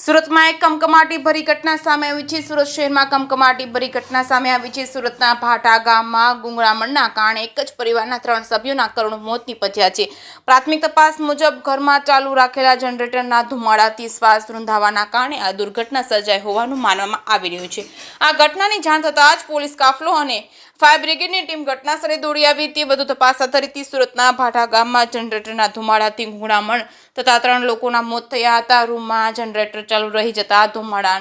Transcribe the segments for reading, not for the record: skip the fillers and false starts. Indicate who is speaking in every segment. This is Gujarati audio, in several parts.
Speaker 1: સુરતમાં એક કમકમાટી ભરી ઘટના સામે આવી છે। સુરત શહેરમાં કમકમાટી ભરી ઘટના સામે આવી છે। સુરતના ભાટા ગામમાં ગુંગળામણના કારણે એક જ પરિવારના 3 સભ્યોના કરુણ મોત નીપજ્યા છે। પ્રાથમિક તપાસ મુજબ ઘરમાં ચાલુ રાખેલા જનરેટરના ધુમાડાથી શ્વાસ રૂંધાવાના કારણે આ દુર્ઘટના સર્જાઈ હોવાનું માનવામાં આવી રહ્યું છે। આ ઘટનાની જાણ થતાં જ પોલીસ કાફલો અને ફાયર બ્રિગેડની ટીમ ઘટનાસ્થળે દોડી આવી હતી। વધુ તપાસ હાથ ધરી હતી। સુરતના ભાટા ગામમાં જનરેટરના ધુમાડાથી ગુંગળામણ તથા 3 લોકોના મોત થયા હતા। રૂમમાં જનરેટર ચાલુ રહી જતા ધુમાડા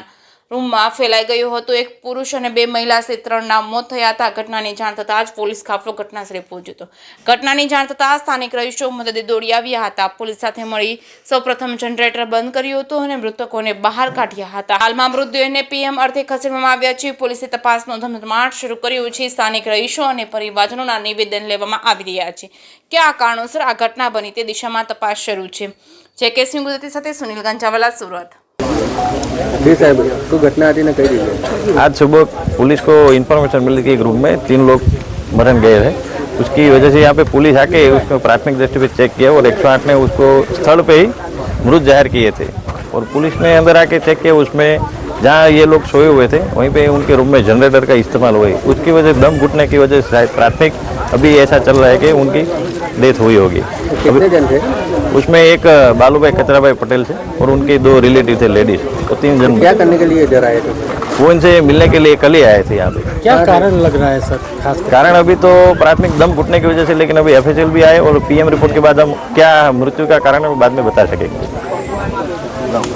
Speaker 1: રૂમમાં ફેલાઈ ગયો હતો। એક પુરુષ અને 2 મહિલા સહિત 3ના મોત થયા હતા। ઘટનાની જાણ થતાં જ પોલીસ કાફલો ઘટનાસ્થળે પહોંચ્યો હતો। ઘટનાની જાણ થતાં સ્થાનિક રહીશો મદદે દોડી આવ્યા હતા। પોલીસ સાથે મળી સૌપ્રથમ જનરેટર બંધ કર્યું હતું અને મૃતકોને બહાર કાઢ્યા હતા। હાલમાં મૃતદેહને પીએમ અર્થે ખસેડવામાં આવ્યા છે। પોલીસે તપાસનો ધમધમાટ શરૂ કર્યો છે। સ્થાનિક રહીશો અને પરિવારજનોના નિવેદન લેવામાં આવી રહ્યા છે। કયા કારણોસર આ ઘટના બની તે દિશામાં તપાસ શરૂ છે। જેકેસી ગુજરાતી સાથે સુनील गंजावाला सूरत।
Speaker 2: जी साहब, तो घटना आती ना कही रही है।
Speaker 3: आज सुबह पुलिस को इन्फॉर्मेशन मिली कि एक रूम में 3 लोग मरण गए थे। उसकी वजह से यहाँ पे पुलिस आके उसको प्राथमिक दृष्टि पे चेक किया और 108 ने उसको स्थल पे ही मृत जाहिर किए थे। और पुलिस ने अंदर आके चेक किया, उसमें जहाँ ये लोग सोए हुए थे वहीं पे उनके रूम में जनरेटर का इस्तेमाल हुआ। उसकी वजह दम घुटने की वजह से शायद प्राथमिक अभी ऐसा चल रहा है कि उनकी डेथ हुई होगी।
Speaker 2: कितने जन थे?
Speaker 3: उसमें एक बालूभाई कचराभाई पटेल थे और उनके 2 रिलेटिव थे लेडीज, तो 3 जन।
Speaker 2: क्या करने के लिए इधर आए थे?
Speaker 3: वो इनसे मिलने के लिए कल ही आए थे यहाँ पे।
Speaker 4: क्या कारण लग रहा है सर? खास
Speaker 3: कारण अभी तो प्राथमिक दम घुटने की वजह से, लेकिन अभी FHL भी आए और PM रिपोर्ट के बाद हम क्या मृत्यु का कारण है बाद में बता सकेंगे।